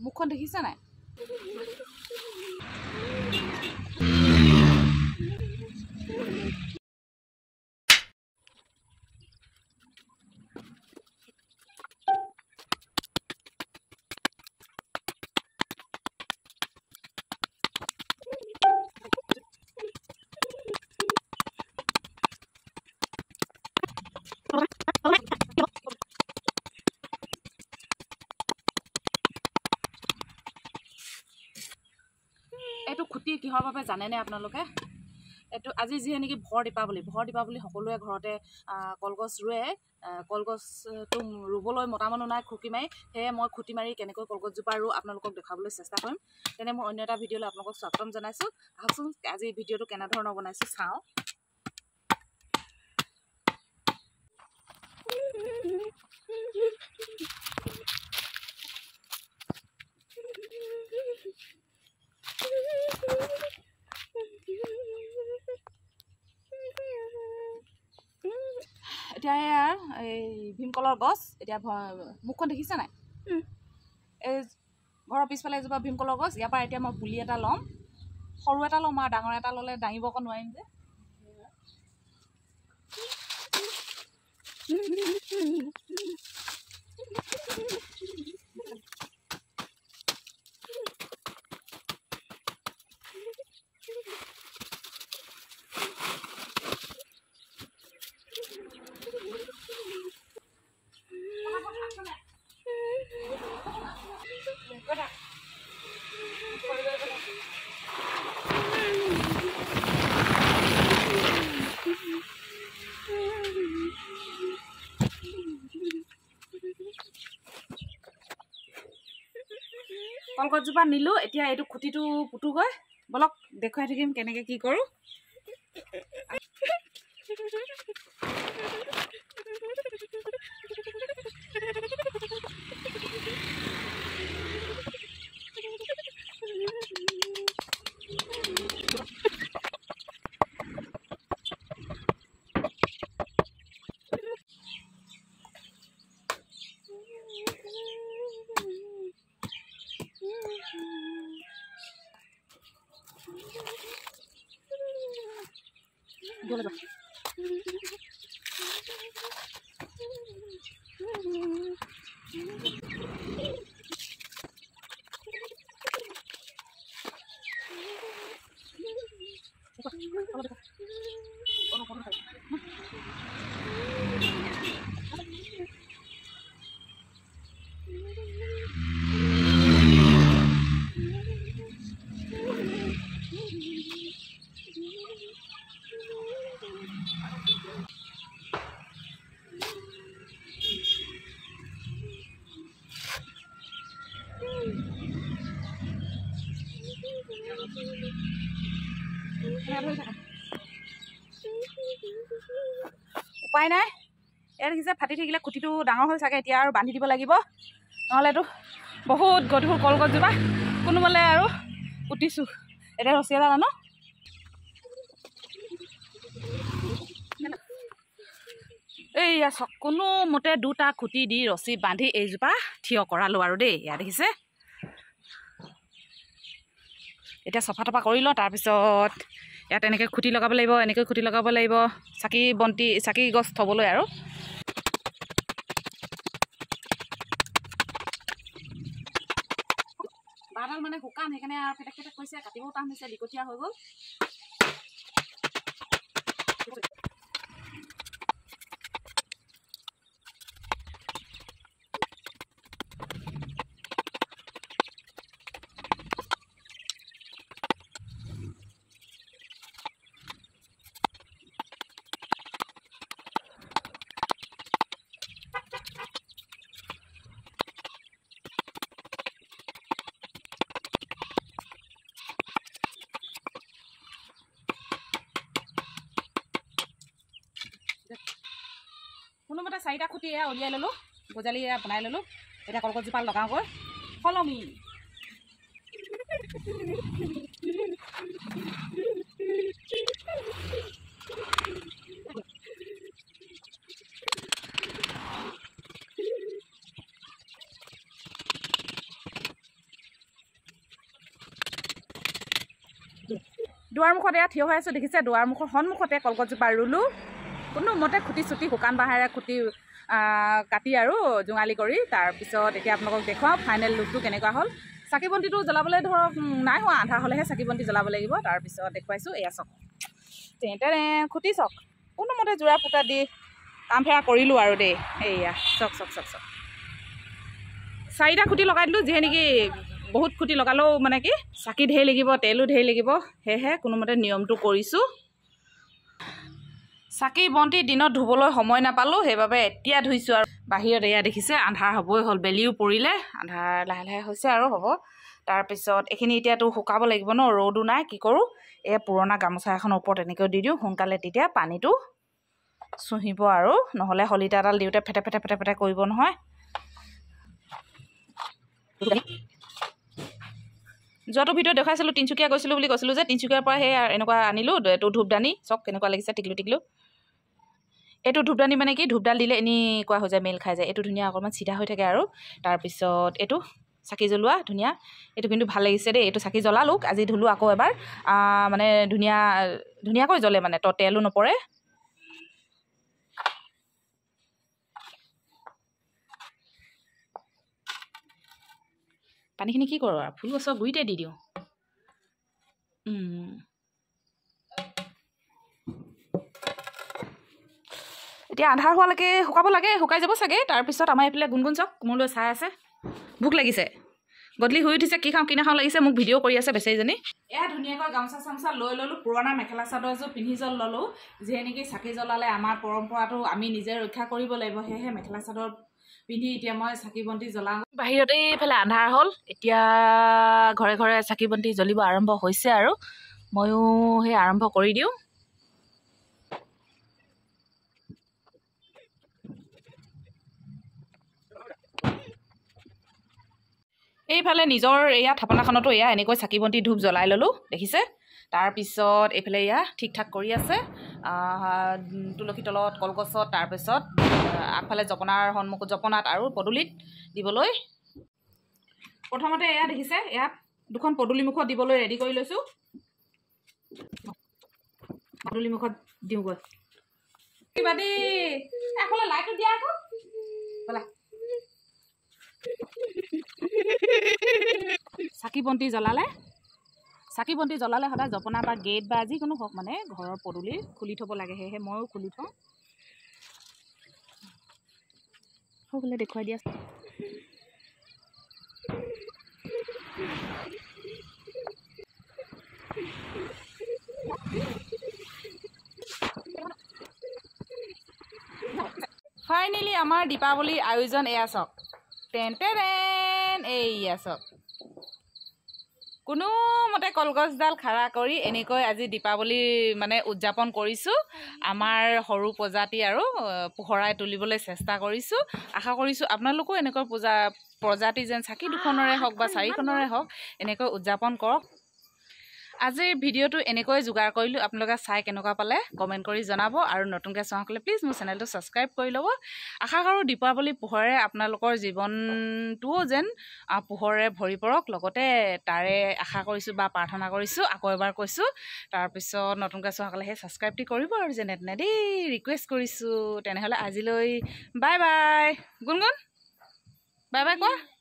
মুখখন দেখিছা নাই এইটো খুটি কিহৰ বাবে জানেনে আপোনালোকে এইটো আজি যিহে নেকি ভৰ দীপাৱলী সকলোৱে ঘৰতে কলগছ ৰুৱে কলগছটো ৰুবলৈ মতা মানুহ নাই খুটি মাৰি সেয়ে মই খুটি মাৰি কেনেকৈ কলগছজোপা ৰুওঁ আপোনালোকক দেখাবলৈ চেষ্টা কৰিম তেনে মই অন্য এটা ভিডিঅ'লৈ আপোনালোকক স্বাগতম জনাইছোঁ আহকচোন আজি ভিডিঅ'টো কেনেধৰণৰ বনাইছোঁ চাওঁ এতিয়া এই ভীমকলৰ গছ এতিয়া মুখখন দেখিছা নাই এই ঘৰৰ পিছফালে এজোপা ভীমকলৰ গছ ইয়াৰ পৰা এতিয়া মই পুলি এটা ল'ম সৰু এটা ল'ম আৰু ডাঙৰ এটা ল'লে দাঙিব অকণ নোৱাৰিম যে কলগছজোপা নিলো এতিয়া এইটো খুটিটো পুতুগৈ বলক দেখুৱাই থাকিম কেনেকৈ কি কৰোঁ boleh bah উপায় নাই এৰ কিছে ফাটি থাকিলে খুঁটিটো ডাঙৰ হ'ল চাগে এতিয়া আৰু বান্ধি দিব লাগিব নহলেতো বহুত গধুৰ কলগছজোপা কোনোবালে আৰু পুতিছোঁ এতিয়া ৰছী এটা আনো এইয়া কোনো মতে দুটা খুঁটি দি ৰছী বান্ধি এইজোপা থিয় কৰালোঁ আৰু দেই ইয়াত দেখিছে এতিয়া চফা তফা কৰি লওঁ তাৰপিছত ইয়াত এনেকৈ খুঁটি লগাব লাগিব এনেকৈ খুঁটি লগাব লাগিব চাকি গছ থ'বলৈ আৰু বাঁহডাল মানে শুকান সেইকাৰণে আৰু ফেটেক ফেটেক কৈছে কাটিবও টান হৈছে লিকটীয়া হৈ গ'ল কোনোমতে চাৰিটা খুঁটি এয়া উলিয়াই ল'লোঁ গজালি এয়া বনাই ল'লোঁ এতিয়া কলগছজোপা লগাওঁগৈ ফলমি দুৱাৰমুখত এয়া থিয় হৈ আছোঁ দেখিছে দুৱাৰমুখৰ সন্মুখতে কলগছজোপা ৰুলোঁ কোনোমতে খুটি চুটি শুকান বাঁহেৰে খুটি কাটি আৰু জোঙালি কৰি তাৰপিছত এতিয়া আপোনালোকক দেখুৱাওঁ ফাইনেল লুকটো কেনেকুৱা হ'ল চাকি বন্তিটো জ্বলাবলৈ ধৰক নাই হোৱা আন্ধাৰ হ'লেহে চাকি বন্তি জ্বলাব লাগিব তাৰপিছত দেখুৱাইছোঁ এয়া চাওক তেনে খুটি চাওক কোনোমতে যোৰা ফুটা দি কাম ফেৰা কৰিলোঁ আৰু দেই এইয়া চাওক 4টা খুটি লগাই দিলোঁ যিহে নেকি বহুত খুটি লগালেও মানে কি চাকি ঢেৰ লাগিব তেলো ঢেৰ লাগিব সেয়েহে কোনোমতে নিয়মটো কৰিছোঁ চাকি বন্তি দিনত ধুবলৈ সময় নাপালোঁ সেইবাবে এতিয়া ধুইছোঁ আৰু বাহিৰত এয়া দেখিছে আন্ধাৰ হ'বই হ'ল বেলিও পৰিলে আন্ধাৰ লাহে লাহে হৈছে আৰু হ'ব তাৰপিছত এইখিনি এতিয়াতো শুকাব লাগিব ন ৰ'দো নাই কি কৰোঁ এই পুৰণা গামোচা এখনৰ ওপৰত এনেকৈ দি দিওঁ সোনকালে তেতিয়া পানীটো চুহিব আৰু নহ'লে শলিতা এডাল দিওঁতে ফেটে ফেটে কৰিব নহয় যোৱাটো ভিডিঅ' দেখাইছিলোঁ তিনিচুকীয়া গৈছিলোঁ বুলি কৈছিলোঁ যে তিনিচুকীয়াৰ পৰা সেই এনেকুৱা আনিলোঁ এইটো ধূপদানি চাওক কেনেকুৱা লাগিছে টিকলু এইটো ধূপদানি মানে কি ধূপডাল দিলে এনেকুৱা হৈ যায় মেল খাই যায় এইটো ধুনীয়া অকণমান চিধা হৈ থাকে আৰু তাৰপিছত এইটো চাকি জ্বলোৱা ধুনীয়া এইটো কিন্তু ভাল লাগিছে দেই এইটো চাকি জ্বলালোঁ আজি ধুলোঁ আকৌ এবাৰ মানে ধুনীয়াকৈ জ্বলে মানে তেলো নপৰে পানীখিনি কি কৰোঁ আৰু ফুল গছৰ গুৰিতে দি দিওঁ এতিয়া আন্ধাৰ হোৱালৈকে শুকাব লাগে শুকাই যাব চাগে তাৰপিছত আমাৰ এইফালে গুণগুণ চাওক কোমলৈ চাই আছে ভোক লাগিছে গধূলি শুই উঠিছে কি খাওঁ কি নাখাওঁ লাগিছে মোক ভিডিঅ' কৰি আছে বেচেৰীজনী এয়া ধুনীয়াকৈ গামোচা চামোচা লৈ ল'লোঁ পুৰণা মেখেলা চাদৰ এযোৰ পিন্ধি ল'লোঁ যিয়ে নেকি চাকি জ্বলালে আমাৰ পৰম্পৰাটো আমি নিজে ৰক্ষা কৰিব লাগিব সেয়েহে মেখেলা চাদৰ পিন্ধি এতিয়া মই চাকি বন্তি জ্বলাওঁ বাহিৰতে এইফালে আন্ধাৰ হ'ল এতিয়া ঘৰে ঘৰে চাকি বন্তি জ্বলিব আৰম্ভ হৈছে আৰু ময়ো সেই আৰম্ভ কৰি দিওঁ এইফালে নিজৰ এয়া থাপনাখনতো এয়া এনেকৈ চাকি বন্তি ধূপ জ্বলাই ল'লোঁ দেখিছে তাৰপিছত এইফালে এয়া ঠিক ঠাক কৰি আছে তুলসী তলত কলগছত তাৰপিছত আগফালে জপনাত আৰু পদূলিত দিবলৈ প্ৰথমতে এয়া দেখিছে এয়া দুখন পদূলি মুখত দিবলৈ ৰেডি কৰি লৈছোঁ পদূলি মুখত দিওঁগৈ কিবা দি এফালে লাইটটো দিয়া আকৌ ব'লা চাকি বন্তি জ্বলালে সদায় জপনা বা গেট বা যিকোনো হওক মানে ঘৰৰ পদূলি খুলি থ'ব লাগে সেয়েহে ময়ো খুলি থওঁ বোলে দেখুৱাই দিয়া ফাইনেলি আমাৰ দীপাৱলীৰ আয়োজন এয়া চাওক এইয়া চাওক কোনোমতে কলগছডাল খাৰা কৰি এনেকৈ আজি দীপাৱলী মানে উদযাপন কৰিছোঁ আমাৰ সৰু প্ৰজাতি আৰু পোহৰাই তুলিবলৈ চেষ্টা কৰিছোঁ আশা কৰিছোঁ আপোনালোকেও এনেকৈ প্ৰজাতি যেন চাকি দুখনৰে হওক বা 4খনৰে হওক এনেকৈ উদযাপন কৰক আজিৰ ভিডিঅ'টো এনেকৈ যোগাৰ কৰিলোঁ আপোনালোকে চাই কেনেকুৱা পালে কমেণ্ট কৰি জনাব আৰু নতুনকৈ চোৱাসকলে প্লিজ মোৰ চেনেলটো ছাবস্ক্ৰাইব কৰি ল'ব আশা কৰোঁ দীপাৱলী পোহৰে আপোনালোকৰ জীৱনটোও যেন পোহৰে ভৰি পৰক লগতে তাৰে আশা কৰিছোঁ বা প্ৰাৰ্থনা কৰিছোঁ আকৌ এবাৰ কৈছোঁ তাৰপিছত নতুনকৈ চোৱাসকলে সেই ছাবস্ক্ৰাইবটো কৰিব আৰু যেনে তেনে দেই ৰিকুৱেষ্ট কৰিছোঁ তেনেহ'লে আজিলৈ বাই বাই গুণগুণ বাই বাই কোৱা